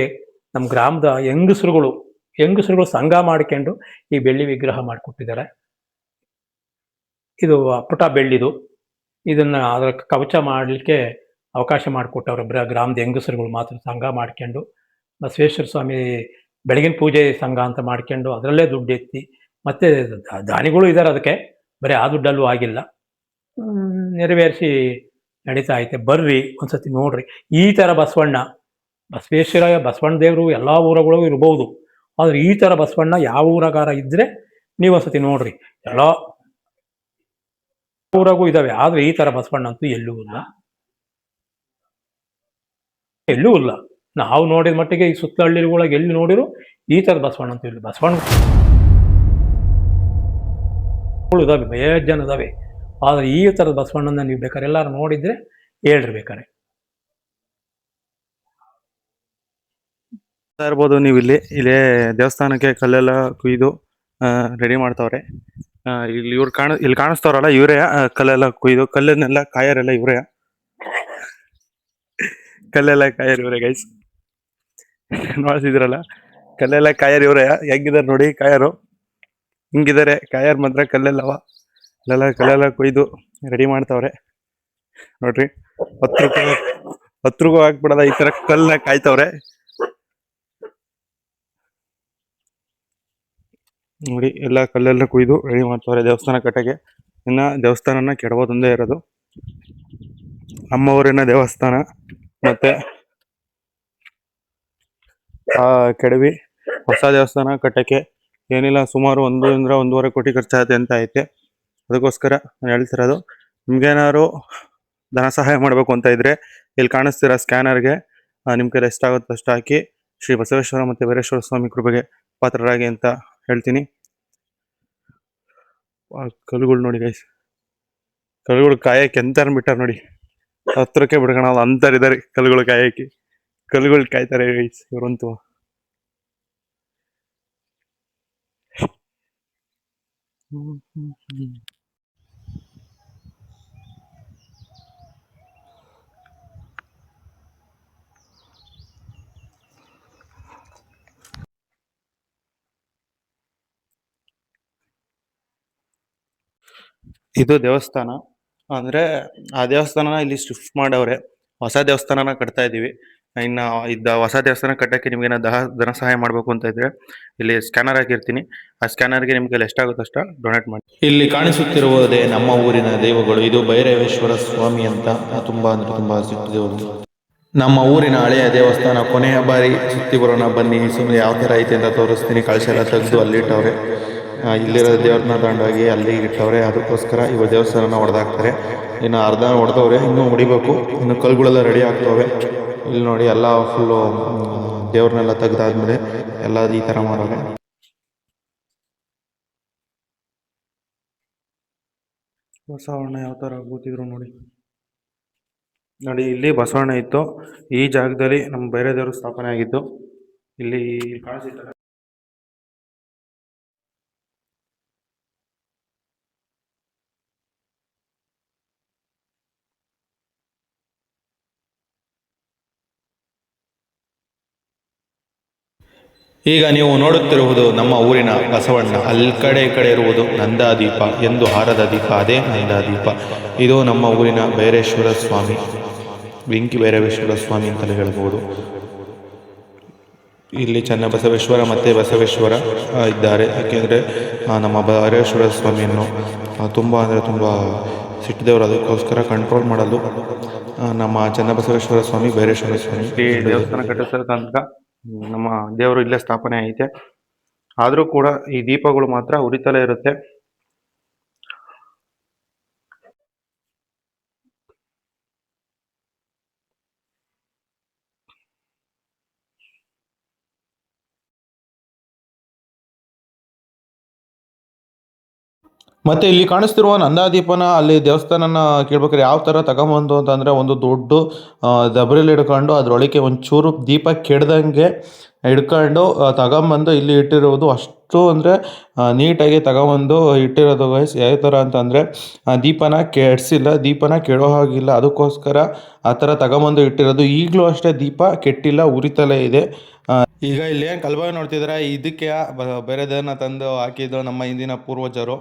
ನಮ್ಮ ಗ್ರಾಮದ ಹೆಂಗಸರುಗಳು ಸಂಘ ಮಾಡಿಕೊಂಡು ಈ ಬೆಳ್ಳಿ ವಿಗ್ರಹ ಮಾಡಿಕೊಟ್ಟಿದ್ದಾರೆ. ಇದು ಪುಟ ಬೆಳ್ಳಿದು. ಇದನ್ನು ಅದರ ಕವಚ ಮಾಡಲಿಕ್ಕೆ ಅವಕಾಶ ಮಾಡಿಕೊಟ್ಟವ್ರೊಬ್ಬರ ಗ್ರಾಮದ ಹೆಂಗಸರುಗಳು ಮಾತ್ರ ಸಂಘ ಮಾಡ್ಕೊಂಡು ಬಸವೇಶ್ವರ ಸ್ವಾಮಿ ಬೆಳಗಿನ ಪೂಜೆ ಸಂಘ ಅಂತ ಮಾಡ್ಕೊಂಡು ಅದರಲ್ಲೇ ದುಡ್ಡು ಎತ್ತಿ, ಮತ್ತು ದಾನಿಗಳು ಇದ್ದಾರೆ ಅದಕ್ಕೆ, ಬರೀ ಆ ದುಡ್ಡಲ್ಲೂ ಆಗಿಲ್ಲ, ನೆರವೇರಿಸಿ ನಡೀತಾ ಐತೆ. ಬರ್ರಿ ಒಂದ್ಸತಿ ನೋಡ್ರಿ. ಈ ಥರ ಬಸವಣ್ಣ ದೇವರು ಎಲ್ಲ ಊರುಗಳು ಇರ್ಬೋದು, ಆದರೆ ಈ ಥರ ಬಸವಣ್ಣ ಯಾವ ಊರಗಾರ ಇದ್ದರೆ ನೀವು ಒಂದ್ಸತಿ ನೋಡ್ರಿ. ಎಲ್ಲ ಊರಾಗೂ ಇದ್ದಾವೆ, ಆದರೆ ಈ ಥರ ಬಸವಣ್ಣ ಅಂತೂ ಎಲ್ಲೂ ಇಲ್ಲ. ನಾವು ನೋಡಿದ ಮಟ್ಟಿಗೆ ಈ ಸುತ್ತ ಹಳ್ಳಿಗಳೊಳಗೆ ಎಲ್ಲಿ ನೋಡಿರು ಈ ಥರದ ಬಸವಣ್ಣ ಅಂತ ಇಲ್ಲ. ಬಸವಣ್ಣ ಇದಾವೆ, ಬೇರೆ ಜನ ಇದಾವೆ, ಆದರೆ ಈ ಥರದ ಬಸವಣ್ಣನ ನೀವು ಬೇಕಾದ್ರೆ ಎಲ್ಲರೂ ನೋಡಿದ್ರೆ ಹೇಳ್ರಿ ಬೇಕಾರೆ. ಇರ್ಬೋದು ನೀವು ಇಲ್ಲೇ ದೇವಸ್ಥಾನಕ್ಕೆ ಕಲ್ಲೆಲ್ಲ ಕುಯ್ದು ರೆಡಿ ಮಾಡ್ತಾವ್ರೆ. ಇಲ್ಲಿ ಕಾಣಿಸ್ತವ್ರಲ್ಲ ಇವರೇ ಕಲ್ಲೆಲ್ಲ ಕುಯ್ದು, ಕಲ್ಲನ್ನೆಲ್ಲ ಕಾಯರೆಲ್ಲ ಇವರೇ, ಕಲ್ಲೆಲ್ಲ ಕಾಯರ್ ಇವರೇ ಗೈಸ್. ನೋಡ್ತಿದ್ರಲ್ಲ, ಕಲ್ಲೆಲ್ಲ ಕಾಯರ್ ಇವರೇ. ಹೆಂಗಿದಾರೆ ನೋಡಿ ಕಾಯರು, ಹಿಂಗಿದ್ದಾರೆ ಕಾಯರ್ ಮಾತ್ರ ಕಲ್ಲೆಲ್ಲವ. ಕಲ್ಲೆಲ್ಲ ಕೊಯ್ದು ರೆಡಿ ಮಾಡ್ತಾವ್ರೆ ನೋಡ್ರಿ. 10 ರೂಪಾಯಿ ಹಾಕ್ಬಿಡದ ಈ ತರ ಕಲ್ಲನ್ನ ಕಾಯ್ತವ್ರೆ ನೋಡಿ. ಎಲ್ಲ ಕಲ್ಲೆಲ್ಲ ಕುಯ್ದು ರೆಡಿ ಮಾಡ್ತಾವ್ರೆ ದೇವಸ್ಥಾನ ಕಟ್ಟಕ್ಕೆ. ಇನ್ನ ದೇವಸ್ಥಾನನ ಕೆಡಬೋದೊಂದೇ ಇರೋದು. ಅಮ್ಮವರಿನ ದೇವಸ್ಥಾನ ಮತ್ತೆ ಕೆಡವಿ ಹೊಸ ದೇವಸ್ಥಾನ ಕಟ್ಟಕ್ಕೆ ಏನಿಲ್ಲ ಸುಮಾರು 1.5 ಕೋಟಿ ಖರ್ಚಾಗುತ್ತೆ ಅಂತ ಐತೆ. ಅದಕ್ಕೋಸ್ಕರ ನಾನು ಹೇಳ್ತಿರೋದು, ನಿಮ್ಗೇನಾದ್ರು ಧನ ಸಹಾಯ ಮಾಡಬೇಕು ಅಂತ ಇದ್ರೆ ಇಲ್ಲಿ ಕಾಣಿಸ್ತಿರೋ ಸ್ಕ್ಯಾನರ್ಗೆ ನಿಮ್ಮ ಕೈಲಿ ಎಷ್ಟಾಗುತ್ತೋ ಅಷ್ಟು ಹಾಕಿ ಶ್ರೀ ಬಸವೇಶ್ವರ ಮತ್ತು ವೀರೇಶ್ವರ ಸ್ವಾಮಿ ಕೃಪೆಗೆ ಪಾತ್ರರಾಗಿ ಅಂತ ಹೇಳ್ತೀನಿ. ಕಲ್ಲುಗಳು ನೋಡಿ ಗೈಸ್, ಕಲ್ಲುಗಳು ಕಾಯಕ್ಕೆ ಎಂತ ಅನ್ಬಿಟ್ಟಾರ ನೋಡಿ, ಹತ್ರಕ್ಕೆ ಬಿಡ್ಕೋಣ ಅಂತರಿದ್ದಾರೆ ಕಲ್ಲುಗಳು ಕಾಯಕ್ಕೆ. ಕಲ್ಲುಗಳು ಕಾಯ್ತಾರೆ ಇವರಂತೂ. ಇದು ದೇವಸ್ಥಾನ. ಅಂದ್ರೆ ಆ ದೇವಸ್ಥಾನನ ಇಲ್ಲಿ ಶಿಫ್ಟ್ ಮಾಡವ್ರೆ, ಹೊಸ ದೇವಸ್ಥಾನನ ಕಟ್ತಾ ಇದೀವಿ. ಇನ್ನ ಹೊಸ ದೇವಸ್ಥಾನ ಕಟ್ಟಕ್ಕೆ ನಿಮ್ಗೆ ಧನ ಸಹಾಯ ಮಾಡ್ಬೇಕು ಅಂತ ಇದ್ರೆ ಇಲ್ಲಿ ಸ್ಕ್ಯಾನರ್ ಹಾಕಿರ್ತೀನಿ. ಆ ಸ್ಕ್ಯಾನರ್ಗೆ ನಿಮ್ಗೆ ಎಷ್ಟಾಗುತ್ತೋ ಅಷ್ಟ ಡೊನೇಟ್ ಮಾಡಿ. ಇಲ್ಲಿ ಕಾಣಿಸುತ್ತಿರುವುದೇ ನಮ್ಮ ಊರಿನ ದೈವಗಳು. ಇದು ಭೈರವೇಶ್ವರ ಸ್ವಾಮಿ ಅಂತ, ತುಂಬಾ ಅಂದ್ರೆ ತುಂಬಾ ಸಿಟ್ಟು ದೇವರು. ನಮ್ಮ ಊರಿನ ಹಳೆಯ ದೇವಸ್ಥಾನ. ಕೊನೆಯ ಬಾರಿ ಸುತ್ತಿ ಬರೋಣ ಬನ್ನಿ. ಸುಮ್ಮನೆ ಯಾವ ತರ ಐತೆ ಅಂತ ತೋರಿಸ್ತೀನಿ. ಕಳಶ ಎಲ್ಲ ತೆಗೆದು ಅಲ್ಲಿಟ್ಟವ್ರೆ. ಇಲ್ಲಿರೋ ದೇವ್ರನ್ನ ತಗೊಂಡೋಗಿ ಅಲ್ಲಿ ಇಟ್ಟವ್ರೆ. ಅದಕ್ಕೋಸ್ಕರ ಇವಾಗ ದೇವಸ್ಥಾನನ ಹೊಡೆದಾಕ್ತಾರೆ. ಇನ್ನು ಅರ್ಧ ಹೊಡೆದವ್ರೆ, ಇನ್ನೂ ಹೊಡಿಬೇಕು. ಇನ್ನು ಕಲ್ಗಳೆಲ್ಲ ರೆಡಿ ಆಗ್ತವೆ. ಇಲ್ಲಿ ನೋಡಿ ಎಲ್ಲ ಫುಲ್ಲು ದೇವ್ರನ್ನೆಲ್ಲ ತೆಗ್ದಾದ್ಮೇಲೆ ಎಲ್ಲ ಈ ಥರ ಮಾಡೋರೆ. ಬಸವಣ್ಣ ಯಾವ ಥರ ಕೂತಿದ್ರು ನೋಡಿ. ನೋಡಿ ಇಲ್ಲಿ ಬಸವಣ್ಣ ಇತ್ತು. ಈ ಜಾಗದಲ್ಲಿ ನಮ್ಮ ಬೇರೆ ದೇವರು ಸ್ಥಾಪನೆ ಆಗಿತ್ತು. ಇಲ್ಲಿ ಕಾಣಿಸುತ್ತೆ. ಈಗ ನೀವು ನೋಡುತ್ತಿರುವುದು ನಮ್ಮ ಊರಿನ ಬಸವಣ್ಣ. ಅಲ್ಲಿ ಈ ಕಡೆ ಇರುವುದು ನಂದಾದೀಪ ಎಂದು ಹಾರದ ದೀಪ, ಅದೇ ನಂದಾದೀಪ. ಇದು ನಮ್ಮ ಊರಿನ ಭೈರೇಶ್ವರ ಸ್ವಾಮಿ, ಬೆಂಕಿ ಭೈರವೇಶ್ವರ ಸ್ವಾಮಿ ಅಂತಲೇ ಹೇಳ್ಬೋದು. ಇಲ್ಲಿ ಚನ್ನಬಸವೇಶ್ವರ ಮತ್ತು ಬಸವೇಶ್ವರ ಇದ್ದಾರೆ. ಯಾಕೆಂದರೆ ನಮ್ಮ ಭೈರವೇಶ್ವರ ಸ್ವಾಮಿಯನ್ನು ತುಂಬ ಅಂದರೆ ತುಂಬ ಸಿಟ್ಟು ದೇವರು. ಅದಕ್ಕೋಸ್ಕರ ಕಂಟ್ರೋಲ್ ಮಾಡಲು ನಮ್ಮ ಚನ್ನಬಸವೇಶ್ವರ ಸ್ವಾಮಿ, ಭೈರೇಶ್ವರ ಸ್ವಾಮಿ ದೇವಸ್ಥಾನ ಕಟ್ಟಿಸೋ ತನಕ ನಮ್ಮ ದೇವರು ಇಲ್ಲೇ ಸ್ಥಾಪನೆ ಐತೆ. ಆದರೂ ಕೂಡ ಈ ದೀಪಗಳು ಮಾತ್ರ ಉರಿತಲೇ ಇರುತ್ತೆ. ಮತ್ತೆ ಇಲ್ಲಿ ಕಾಣಿಸ್ತಿರುವ ನಂದಾದೀಪನ ಅಲ್ಲಿ ದೇವಸ್ಥಾನನ ಕೇಳ್ಬೇಕಾದ್ರೆ ಯಾವ ಥರ ತಗೊಂಬಂದು ಅಂತಂದರೆ, ಒಂದು ದೊಡ್ಡ ದಬರಿಲಿ ಹಿಡ್ಕೊಂಡು ಅದರೊಳಗೆ ಒಂಚೂರು ದೀಪ ಕೆಡ್ದಂಗೆ ಹಿಡ್ಕೊಂಡು ತಗೊಂಬಂದು ಇಲ್ಲಿ ಇಟ್ಟಿರೋದು. ಅಷ್ಟು ಅಂದರೆ ನೀಟಾಗಿ ತಗೊಂಬಂದು ಇಟ್ಟಿರೋದು ಗೈಸ್. ಯಾವ ಥರ ಅಂತಂದರೆ ದೀಪನ ಕೆಡಿಸಿಲ್ಲ, ದೀಪನ ಕೆಡೋ ಹಾಗಿಲ್ಲ. ಅದಕ್ಕೋಸ್ಕರ ಆ ಥರ ತಗೊಂಬಂದು ಇಟ್ಟಿರೋದು. ಈಗಲೂ ಅಷ್ಟೇ ದೀಪ ಕೆಟ್ಟಿಲ್ಲ, ಉರಿತಲೇ ಇದೆ. ಈಗ ಇಲ್ಲಿ ಏನು ಕಲ್ಬಾವಿ ನೋಡ್ತಿದ್ರೆ ಇದಕ್ಕೆ ಬೇರೆದನ್ನ ತಂದು ಹಾಕಿದ್ದು ನಮ್ಮ ಹಿಂದಿನ ಪೂರ್ವಜರು.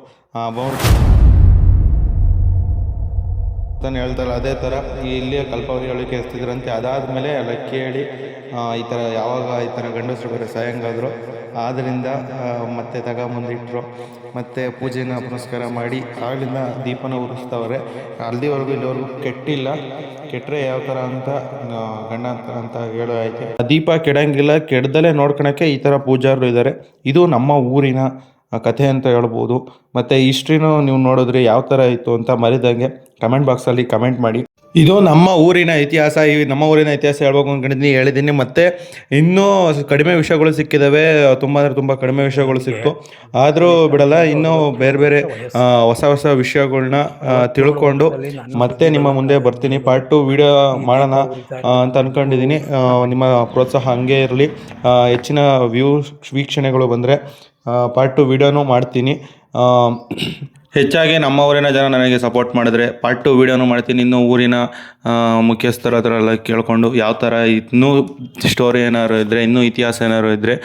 ಹೇಳ್ತಾರೆ ಅದೇ ಥರ ಇಲ್ಲಿಯ ಕಲ್ಪಾವಳಿ ಹೇಳಿಕೆ ಎಸ್ತಿದ್ರಂತೆ. ಅದಾದಮೇಲೆ ಎಲ್ಲ ಕೇಳಿ ಈ ಥರ ಯಾವಾಗ ಈ ಥರ ಗಂಡಸರು ಬೇರೆ ಸಾಯಂಗಾದ್ರು, ಆದ್ದರಿಂದ ಮತ್ತೆ ತಗೊಂಬಂದಿಟ್ರು. ಮತ್ತು ಪೂಜೆನ ಪುನಸ್ಕಾರ ಮಾಡಿ ಆಗಲಿಂದ ದೀಪನ ಉರಿಸ್ತವ್ರೆ. ಅಲ್ಲಿವರೆಗೂ ಇಲ್ಲಿವರೆಗೂ ಕೆಟ್ಟಿಲ್ಲ. ಕೆಟ್ಟರೆ ಯಾವ ಥರ ಅಂತ ಗಂಡ ಅಂತ ಹೇಳೋ ಐತೆ. ದೀಪ ಕೆಡಂಗಿಲ್ಲ, ಕೆಡ್ದಲೇ ನೋಡ್ಕೊಳಕ್ಕೆ ಈ ಥರ ಪೂಜಾರರು ಇದ್ದಾರೆ. ಇದು ನಮ್ಮ ಊರಿನ ಕಥೆ ಅಂತ ಹೇಳ್ಬೋದು. ಮತ್ತು ಹಿಸ್ಟ್ರಿನೂ ನೀವು ನೋಡಿದ್ರೆ ಯಾವ ಥರ ಇತ್ತು ಅಂತ ಮರಿದಂಗೆ ಕಮೆಂಟ್ ಬಾಕ್ಸಲ್ಲಿ ಕಮೆಂಟ್ ಮಾಡಿ. ಇದು ನಮ್ಮ ಊರಿನ ಇತಿಹಾಸ. ಈ ನಮ್ಮ ಊರಿನ ಇತಿಹಾಸ ಹೇಳ್ಬೇಕು ಅಂದ್ಕೊಂಡಿದ್ದೀನಿ, ಹೇಳಿದ್ದೀನಿ. ಮತ್ತು ಇನ್ನೂ ಕಡಿಮೆ ವಿಷಯಗಳು ಸಿಕ್ಕಿದ್ದಾವೆ, ತುಂಬ ಅಂದರೆ ತುಂಬ ಕಡಿಮೆ ವಿಷಯಗಳು ಸಿಕ್ತು. ಆದರೂ ಬಿಡಲ್ಲ, ಇನ್ನೂ ಬೇರೆ ಬೇರೆ ಹೊಸ ಹೊಸ ವಿಷಯಗಳ್ನ ತಿಳ್ಕೊಂಡು ಮತ್ತೆ ನಿಮ್ಮ ಮುಂದೆ ಬರ್ತೀನಿ. ಪಾರ್ಟ್ 2 ವಿಡಿಯೋ ಮಾಡೋಣ ಅಂತ ಅಂದ್ಕೊಂಡಿದ್ದೀನಿ. ನಿಮ್ಮ ಪ್ರೋತ್ಸಾಹ ಹಂಗೆ ಇರಲಿ. ಹೆಚ್ಚಿನ ವೀಕ್ಷಣೆಗಳು ಬಂದರೆ ಪಾರ್ಟ್ 2 ವಿಡಿಯೋನೂ ಮಾಡ್ತೀನಿ. ಹೆಚ್ಚಾಗಿ ನಮ್ಮ ಊರಿನ ಜನ ನನಗೆ ಸಪೋರ್ಟ್ ಮಾಡಿದ್ರೆ ಪಾರ್ಟ್ 2 ವಿಡಿಯೋನೂ ಮಾಡ್ತೀನಿ. ಇನ್ನೂ ಊರಿನ ಮುಖ್ಯಸ್ಥರ ಹತ್ರ ಎಲ್ಲ ಕೇಳಿಕೊಂಡು ಯಾವ ಥರ ಇನ್ನೂ ಸ್ಟೋರಿ ಏನಾದ್ರು ಇದ್ದರೆ, ಇನ್ನೂ ಇತಿಹಾಸ ಏನಾದ್ರು ಇದ್ದರೆ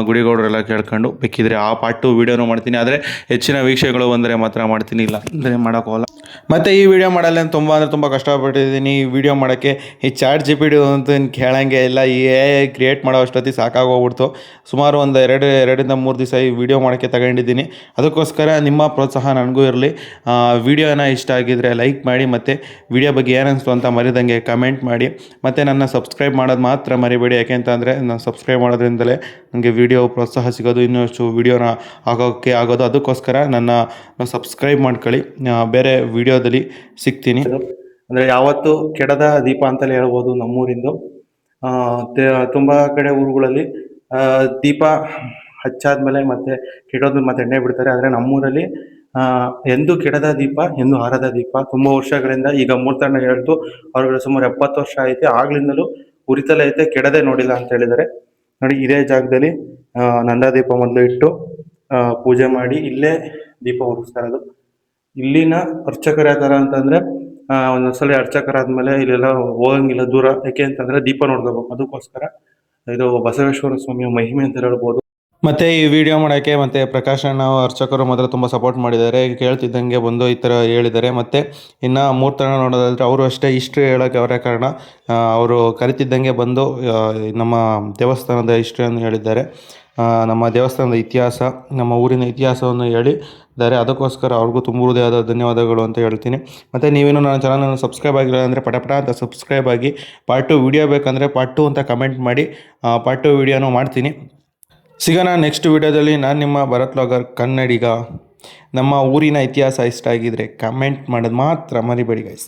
ಗುಡಿಗೌಡರೆಲ್ಲ ಕೇಳ್ಕೊಂಡು ಬೇಕಿದ್ರೆ ಆ ಪಾರ್ಟ್ 2 ವಿಡಿಯೋನೂ ಮಾಡ್ತೀನಿ. ಆದರೆ ಹೆಚ್ಚಿನ ವೀಕ್ಷೆಗಳು ಬಂದರೆ ಮಾತ್ರ ಮಾಡ್ತೀನಿ, ಇಲ್ಲ ಅಂದರೆ ಮಾಡೋಕ್ಕೋಗಲ್ಲ. ಮತ್ತು ಈ ವಿಡಿಯೋ ಮಾಡಲ್ಲ ತುಂಬ ಅಂದರೆ ತುಂಬ ಕಷ್ಟಪಟ್ಟಿದ್ದೀನಿ. ಈ ವಿಡಿಯೋ ಮಾಡೋಕ್ಕೆ ಈ ChatGPT ಅಂತ ಕೇಳಂಗೆ ಇಲ್ಲ. ಈ AI ಕ್ರಿಯೇಟ್ ಮಾಡೋ ಅಷ್ಟೊತ್ತಿಗೆ ಸಾಕಾಗೋಗ್ಬಿಡ್ತು. ಸುಮಾರು ಒಂದು ಎರಡರಿಂದ 3 ದಿವಸ ಈ ವಿಡಿಯೋ ಮಾಡೋಕ್ಕೆ ತಗೊಂಡಿದ್ದೀನಿ. ಅದಕ್ಕೋಸ್ಕರ ನಿಮ್ಮ ಪ್ರೋತ್ಸಾಹ ನನಗೂ ಇರಲಿ. ವಿಡಿಯೋನ ಇಷ್ಟ ಆಗಿದ್ದರೆ ಲೈಕ್ ಮಾಡಿ, ಮತ್ತು ವಿಡಿಯೋ ಬಗ್ಗೆ ಏನನ್ನಿಸ್ತು ಅಂತ ಮರಿದಂಗೆ ಕಮೆಂಟ್ ಮಾಡಿ. ಮತ್ತು ನನ್ನ ಸಬ್ಸ್ಕ್ರೈಬ್ ಮಾಡೋದು ಮಾತ್ರ ಮರಿಬೇಡಿ. ಯಾಕೆಂತಂದರೆ ನಾನು ಸಬ್ಸ್ಕ್ರೈಬ್ ಮಾಡೋದ್ರಿಂದಲೇ ನನಗೆ ವಿಡಿಯೋ ಪ್ರೋತ್ಸಾಹ ಸಿಗೋದು, ಇನ್ನಷ್ಟು ವಿಡಿಯೋನ ಆಗೋದು. ಅದಕ್ಕೋಸ್ಕರ ನನ್ನ ಸಬ್ಸ್ಕ್ರೈಬ್ ಮಾಡ್ಕೊಳ್ಳಿ. ಬೇರೆ ವಿಡಿಯೋದಲ್ಲಿ ಸಿಗ್ತೀನಿ. ಅಂದರೆ ಯಾವತ್ತೂ ಕೆಡದ ದೀಪ ಅಂತಲೇ ಹೇಳ್ಬೋದು ನಮ್ಮೂರಿಂದು. ತುಂಬ ಕಡೆ ಊರುಗಳಲ್ಲಿ ದೀಪ ಹಚ್ಚಾದ್ಮೇಲೆ ಮತ್ತೆ ಕೆಡೋದು ಮತ್ತೆ ಎಣ್ಣೆ ಬಿಡ್ತಾರೆ. ಆದರೆ ನಮ್ಮೂರಲ್ಲಿ ಎಂದು ಕೆಡದ ದೀಪ ಎಂದು ಹಾರದ ದೀಪ ತುಂಬ ವರ್ಷಗಳಿಂದ ಈಗ ಮೂರ್ತಣ್ಣ ಹೇಳ್ತು ಅವ್ರಿಗೆ ಸುಮಾರು 70 ವರ್ಷ ಐತೆ, ಆಗ್ಲಿಂದಲೂ ಉರಿತಲೇ ಐತೆ, ಕೆಡದೆ ನೋಡಿಲ್ಲ ಅಂತ ಹೇಳಿದ್ದಾರೆ. ನೋಡಿ ಇದೇ ಜಾಗದಲ್ಲಿ ನಂದಾದೀಪ ಮೊದಲು ಇಟ್ಟು ಪೂಜೆ ಮಾಡಿ ಇಲ್ಲೇ ದೀಪ ಉರಿಸ್ತಾ ಇರೋದು. ಇಲ್ಲಿನ ಅರ್ಚಕರು ಯಾವ ಥರ ಅಂತಂದರೆ ಒಂದೊಂದ್ಸಲ ಅರ್ಚಕರಾದ್ಮೇಲೆ ಇಲ್ಲೆಲ್ಲ ಹೋಗಂಗಿಲ್ಲ ದೂರ, ಯಾಕೆ ಅಂತಂದರೆ ದೀಪ ನೋಡ್ಕೋಬೇಕು. ಅದಕ್ಕೋಸ್ಕರ ಇದು ಬಸವೇಶ್ವರ ಸ್ವಾಮಿಯ ಮಹಿಮೆ ಅಂತ ಹೇಳ್ಬೋದು. ಮತ್ತು ಈ ವಿಡಿಯೋ ಮಾಡೋಕ್ಕೆ ಮತ್ತು ಪ್ರಕಾಶ್ ಅಣ್ಣ ಅರ್ಚಕರು ಮಾತ್ರ ತುಂಬ ಸಪೋರ್ಟ್ ಮಾಡಿದ್ದಾರೆ. ಕೇಳ್ತಿದ್ದಂಗೆ ಬಂದು ಈ ಥರ ಹೇಳಿದ್ದಾರೆ. ಮತ್ತು ಇನ್ನು ಮೂರ್ತಣ್ಣ ನೋಡೋದಾದರೆ ಅವರು ಅಷ್ಟೇ ಹಿಸ್ಟ್ರಿ ಹೇಳೋಕ್ಕೆ ಅವರೇ ಕಾರಣ. ಅವರು ಕರಿತಿದ್ದಂಗೆ ಬಂದು ನಮ್ಮ ದೇವಸ್ಥಾನದ ಹಿಸ್ಟ್ರಿಯನ್ನು ಹೇಳಿದ್ದಾರೆ. ನಮ್ಮ ದೇವಸ್ಥಾನದ ಇತಿಹಾಸ, ನಮ್ಮ ಊರಿನ ಇತಿಹಾಸವನ್ನು ಹೇಳಿದ್ದಾರೆ. ಅದಕ್ಕೋಸ್ಕರ ಅವ್ರಿಗೂ ತುಂಬ ಹೃದಯದ ಧನ್ಯವಾದಗಳು ಅಂತ ಹೇಳ್ತೀನಿ. ಮತ್ತು ನೀವೇನು ನನ್ನ ಚಾನಲನ್ನು ಸಬ್ಸ್ಕ್ರೈಬ್ ಆಗಿಲ್ಲ ಅಂದರೆ ಪಟ ಅಂತ ಸಬ್ಸ್ಕ್ರೈಬ್ ಆಗಿ. ಪಾರ್ಟ್ 2 ವಿಡಿಯೋ ಬೇಕಂದರೆ ಪಾರ್ಟ್ 2 ಅಂತ ಕಮೆಂಟ್ ಮಾಡಿ, ಪಾರ್ಟ್ 2 ವಿಡಿಯೋನೂ ಮಾಡ್ತೀನಿ. ಸಿಗೋಣ ನೆಕ್ಸ್ಟ್ ವಿಡಿಯೋದಲ್ಲಿ. ನಾನು ನಿಮ್ಮ ಭರತ್ ವ್ಲಾಗರ್ ಕನ್ನಡಿಗ. ನಮ್ಮ ಊರಿನ ಇತಿಹಾಸ ಇಷ್ಟ ಆಗಿದ್ದರೆ ಕಮೆಂಟ್ ಮಾಡೋದು ಮಾತ್ರ ಮರಿಬೇಡಿ ಗೈಸ್.